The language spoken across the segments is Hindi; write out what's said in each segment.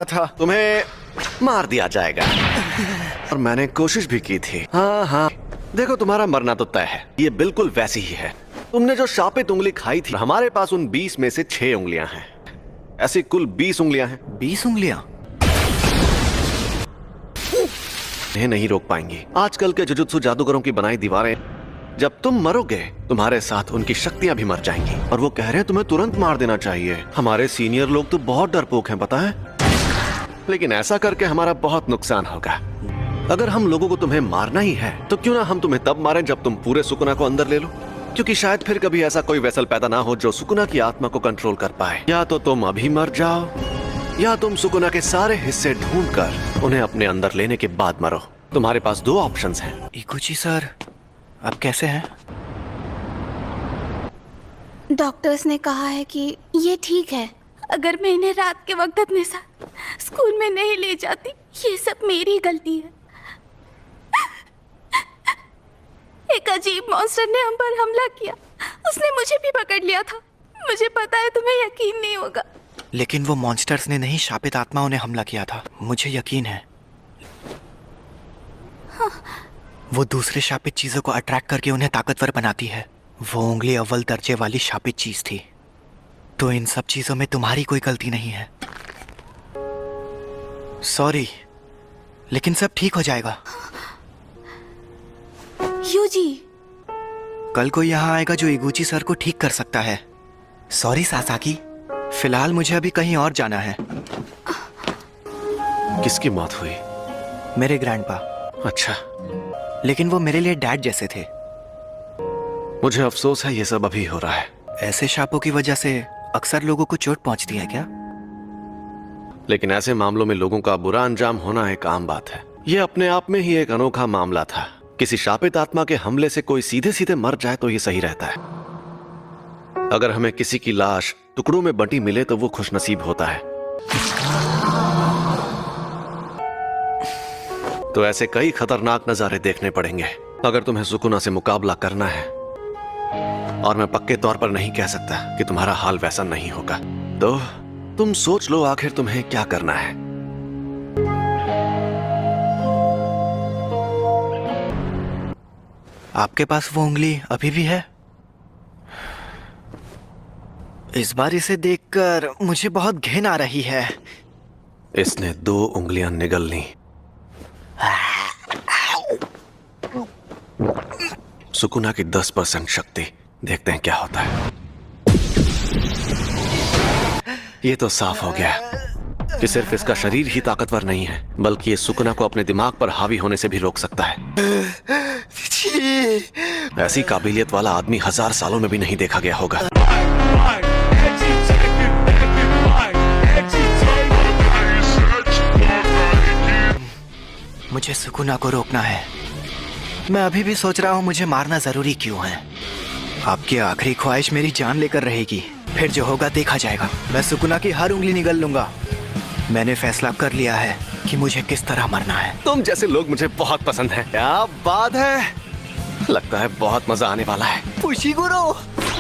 था तुम्हें मार दिया जाएगा और मैंने कोशिश भी की थी। हाँ, देखो तुम्हारा मरना तो तय है। ये बिल्कुल वैसी ही है। तुमने जो शापित उंगली खाई थी, हमारे पास उन 20 में से 6 उंगलियां हैं। ऐसी कुल 20 उंगलियां हैं। 20 उंगलियां इन्हें नहीं रोक पाएंगी। आजकल के जुजुत्सु जादूगरों की बनाई दीवारें, जब तुम मरोगे तुम्हारे साथ उनकी शक्तियां भी मर जाएंगी। और वो कह रहे हैं तुम्हें तुरंत मार देना चाहिए। हमारे सीनियर लोग तो बहुत डरपोक हैं, पता है, लेकिन ऐसा करके हमारा बहुत नुकसान होगा। अगर हम लोगों को तुम्हें मारना ही है तो क्यों ना हम तुम्हें तब मारें जब तुम पूरे सुकुना को अंदर ले लो, क्योंकि शायद फिर कभी ऐसा कोई वेसल पैदा ना हो जो सुकुना की आत्मा को कंट्रोल कर पाए। या तो तुम अभी मर जाओ या तुम सुकुना के सारे हिस्से ढूंढकर उन्हें अपने अंदर लेने के बाद मरो। तुम्हारे पास 2 ऑप्शंस हैं। इकुची सर, आप कैसे हैं? डॉक्टर्स ने कहा है कि ये ठीक है। अगर मैं इन्हें रात के वक्त अपने साथ स्कूल में नहीं ले जाती, ये सब मेरी गलती है। एक अजीब मॉन्स्टर ने हम पर हमला किया। उसने मुझे भी पकड़ लिया था। मुझे पता है तुम्हें यकीन नहीं होगा, लेकिन वो मॉन्स्टर्स ने नहीं, शापित आत्माओं ने हमला किया था। मुझे यकीन है। हाँ। वो दूसरे शापित चीजों को अट्रैक्ट करके उन्हें ताकतवर बनाती है। वो उंगली अव्वल दर्जे वाली शापित चीज थी। तो इन सब चीजों में तुम्हारी कोई गलती नहीं है। सॉरी, लेकिन सब ठीक हो जाएगा। यूजी, कल कोई यहाँ आएगा जो इगुची सर को ठीक कर सकता है। सॉरी सासाकी, फिलहाल मुझे अभी कहीं और जाना है। किसकी मौत हुई? मेरे ग्रैंडपा। अच्छा, लेकिन वो मेरे लिए डैड जैसे थे। मुझे अफसोस है ये सब अभी हो रहा है। ऐसे शापों की वजह से अक्सर लोगों को चोट पहुंचती है क्या? लेकिन ऐसे मामलों में लोगों का बुरा अंजाम होना एक आम बात है। यह अपने आप में ही एक अनोखा मामला था। किसी शापित आत्मा के हमले से कोई सीधे सीधे मर जाए तो ये सही रहता है। अगर हमें किसी की लाश टुकड़ों में बंटी मिले तो वो खुशनसीब होता है। तो ऐसे कई खतरनाक नजारे देखने पड़ेंगे अगर तुम्हें सुकुना से मुकाबला करना है। और मैं पक्के तौर पर नहीं कह सकता कि तुम्हारा हाल वैसा नहीं होगा। तो तुम सोच लो आखिर तुम्हें क्या करना है। आपके पास वो उंगली अभी भी है? इस बार इसे देखकर मुझे बहुत घिन आ रही है। इसने 2 उंगलियां निगल ली। सुकुना की 10% शक्ति, देखते हैं क्या होता है। ये तो साफ हो गया कि सिर्फ इसका शरीर ही ताकतवर नहीं है, बल्कि ये सुकुना को अपने दिमाग पर हावी होने से भी रोक सकता है। ऐसी काबिलियत वाला आदमी 1000 सालों में भी नहीं देखा गया होगा। मुझे सुकुना को रोकना है। मैं अभी भी सोच रहा हूँ मुझे मारना जरूरी क्यों है। आपकी आखिरी ख्वाहिश मेरी जान लेकर रहेगी, फिर जो होगा देखा जाएगा। मैं सुकुना की हर उंगली निगल लूंगा। मैंने फैसला कर लिया है कि मुझे किस तरह मरना है। तुम जैसे लोग मुझे बहुत पसंद हैं। क्या बात है, लगता है बहुत मजा आने वाला है। फुशिगुरो,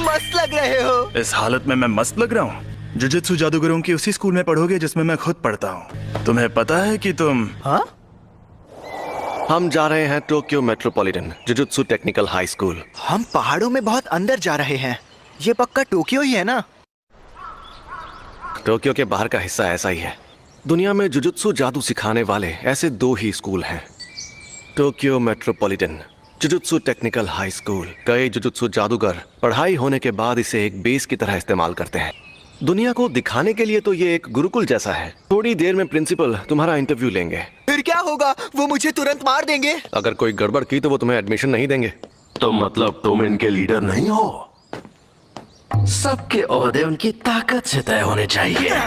मस्त लग रहे हो। इस हालत में मैं मस्त लग रहा हूँ। जुजुत्सु जादूगरों की उसी स्कूल में पढ़ोगे जिसमें मैं खुद पढ़ता हूँ। तुम्हें पता है कि तुम... हाँ? हम जा रहे हैं Tokyo metropolitan jujutsu technical high school. हम पहाड़ों में बहुत अंदर जा रहे हैं। ये पक्का टोक्यो ही है ना? टोक्यो के बाहर का हिस्सा ऐसा ही है। दुनिया में जुजुत्सु जादू सिखाने वाले ऐसे 2 ही स्कूल हैं, Tokyo metropolitan jujutsu technical high school. कई जुजुत्सु जादूगर पढ़ाई होने के बाद इसे एक बेस की तरह इस्तेमाल करते हैं। दुनिया को दिखाने के लिए तो ये एक गुरुकुल जैसा है। थोड़ी देर में प्रिंसिपल तुम्हारा इंटरव्यू लेंगे। फिर क्या होगा? वो मुझे तुरंत मार देंगे। अगर कोई गड़बड़ की तो वो तुम्हें एडमिशन नहीं देंगे। तो मतलब तुम इनके लीडर नहीं हो? सबके ओहदे उनकी ताकत से तय होने चाहिए।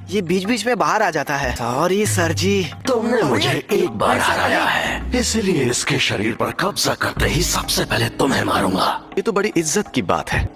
ये बीच बीच में बाहर आ जाता है। सॉरी सर जी। तुमने मुझे एक बार हराया है, इसलिए इसके शरीर पर कब्जा करते ही सबसे पहले तुम्हें मारूंगा। ये तो बड़ी इज्जत की बात है।